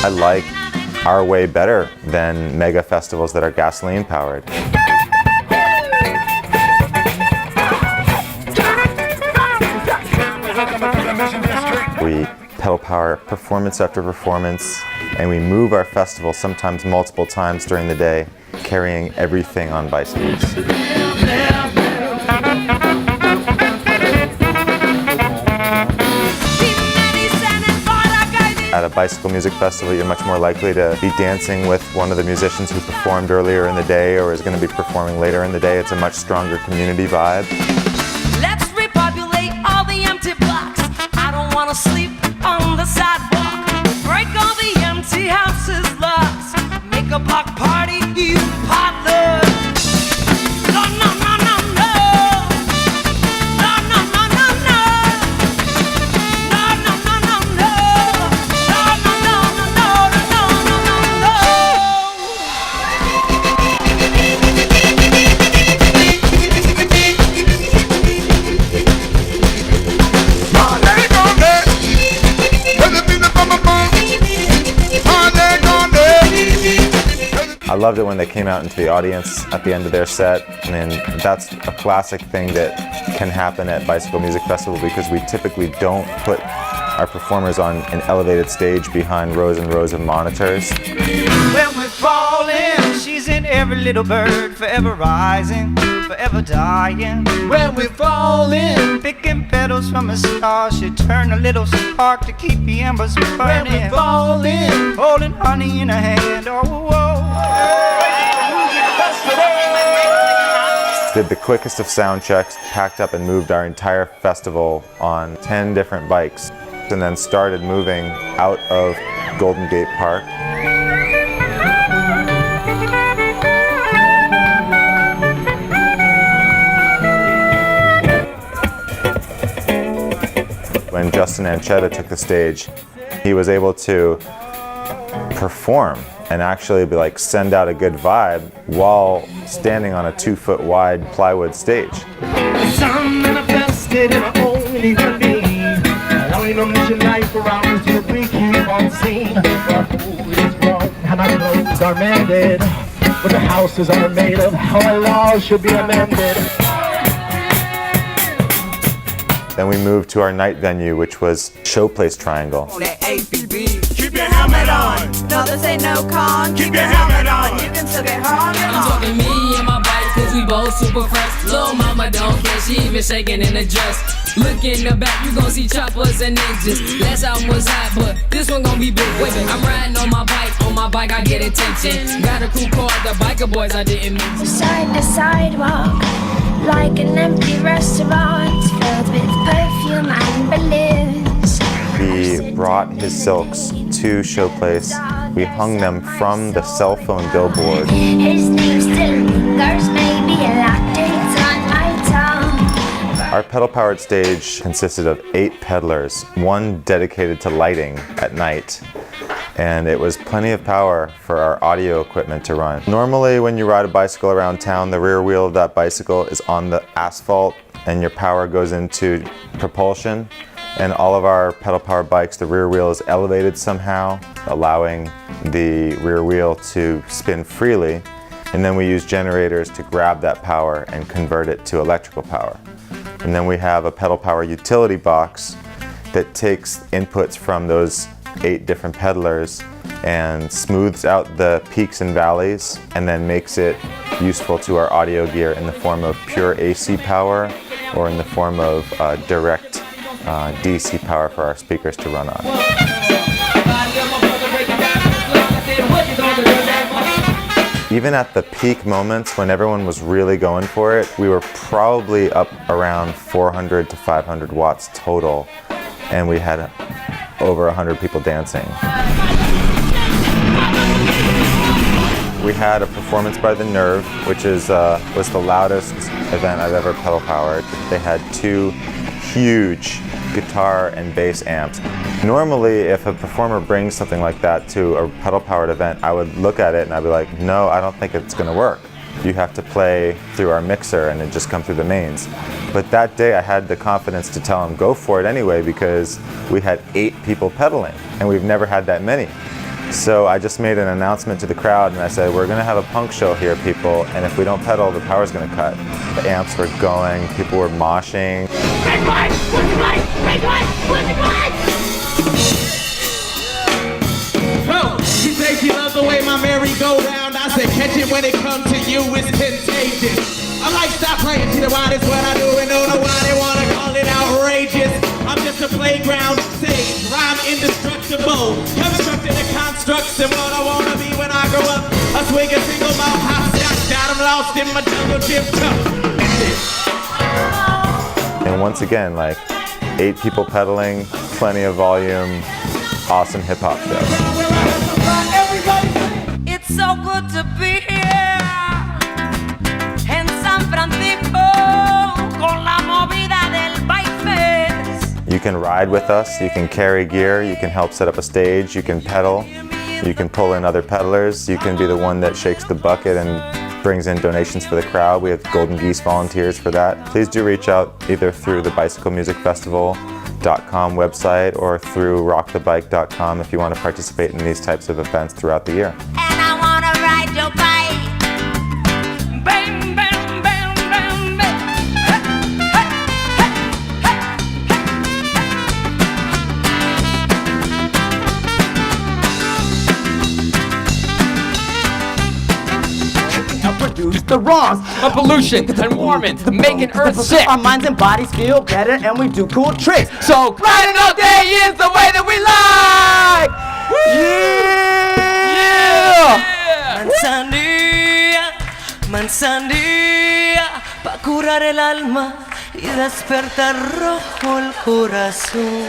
I like our way better than mega festivals that are gasoline powered. We pedal power performance after performance, and we move our festival sometimes multiple times during the day, carrying everything on bicycles. At a bicycle music festival, you're much more likely to be dancing with one of the musicians who performed earlier in the day or is going to be performing later in the day. It's a much stronger community vibe. Let's repopulate all the empty blocks. I don't want to sleep on the sidewalk. Break all the empty houses' locks. Make a block party, you potluck. No, no, no, no, no. No, no, no, no, no. No, no, no, no, no. No, no, no, no, no, no, no, no, no. I loved it when they came out into the audience at the end of their set. I mean, that's a classic thing that can happen at Bicycle Music Festival because we typically don't put our performers on an elevated stage behind rows and rows of monitors. When we're falling, she's in every little bird, forever rising, forever dying. When we're falling, picking petals from a star, she turn a little spark to keep the embers burning. When we're falling, holding honey in her hand, oh, whoa. Did the quickest of sound checks, packed up and moved our entire festival on 10 different bikes, and then started moving out of Golden Gate Park. When Justin Anchetta took the stage, he was able to perform and actually send out a good vibe while standing on a 2-foot wide plywood stage. Some manifested in our own being. Allowing them to life around us till we keep on seeing. Our food is grown and our clothes are mended, but the houses are made of how our laws should be amended. Then we moved to our night venue, which was Showplace Triangle. Keep your helmet on. No, this ain't no con. Keep your helmet on. You can still get hung. I'm talking me and my bike, cause we both super fresh. Lil' mama don't care, she even shaking in the dress. Look in the back, you gon' see choppers and ninjas. Last album was hot, but this one gon' be big. Wait, I'm riding on my bike I get attention. Got a crew called the Biker Boys, I didn't mention. Side to sidewalk, like an empty restaurant filled with perfume and balloons. He brought his silks to Showplace. We hung them from the cell phone billboard. His name still lingers, maybe a lactates on my tongue. Our pedal-powered stage consisted of 8 pedalers, one dedicated to lighting at night. And it was plenty of power for our audio equipment to run. Normally when you ride a bicycle around town, the rear wheel of that bicycle is on the asphalt and your power goes into propulsion. And all of our pedal-powered bikes, the rear wheel is elevated somehow, allowing the rear wheel to spin freely. And then we use generators to grab that power and convert it to electrical power. And then we have a pedal power utility box that takes inputs from those 8 different pedalers and smooths out the peaks and valleys and then makes it useful to our audio gear in the form of pure AC power or in the form of direct DC power for our speakers to run on. Even at the peak moments when everyone was really going for it, we were probably up around 400 to 500 watts total, and we had over 100 people dancing. We had a performance by The Nerve, which was the loudest event I've ever pedal powered. They had 2 huge guitar and bass amps. Normally, if a performer brings something like that to a pedal-powered event, I would look at it and I'd be like, no, I don't think it's gonna work. You have to play through our mixer and it just comes through the mains. But that day I had the confidence to tell him, go for it anyway, because we had 8 people pedaling and we've never had that many. So I just made an announcement to the crowd and I said, we're gonna have a punk show here, people, and if we don't pedal, the power's gonna cut. The amps were going, people were moshing. She said she loves the way my merry-go-round. I said, catch it when it comes to you, it's contagious. I'm like, stop playing, see the why is what I do, and don't know why they wanna call it outrageous. I'm just a playground sage, rhyme indestructible. Constructed the constructs and what I wanna be when I grow up. A swig a single malt hopscotch, got 'em lost in my jungle gym cup. And once again, like 8 people pedaling, plenty of volume, awesome hip hop show. It's so good to be here en San Francisco con la movida del Bike Fest. You can ride with us, you can carry gear, you can help set up a stage, you can pedal, you can pull in other pedalers, you can be the one that shakes the bucket and brings in donations for the crowd. We have Golden Geese volunteers for that. Please do reach out either through the bicyclemusicfestival.com website or through rockthebike.com if you want to participate in these types of events throughout the year. And I wanna ride your bike. Bang, bang, bang, bang, bang. Reduce the wrongs of pollution and warming, making Earth sick. Our minds and bodies feel better and we do cool tricks. So riding all day is the way that we like. Yeah! Manzanilla, manzanilla, pa' curar el alma y despertar rojo el corazón.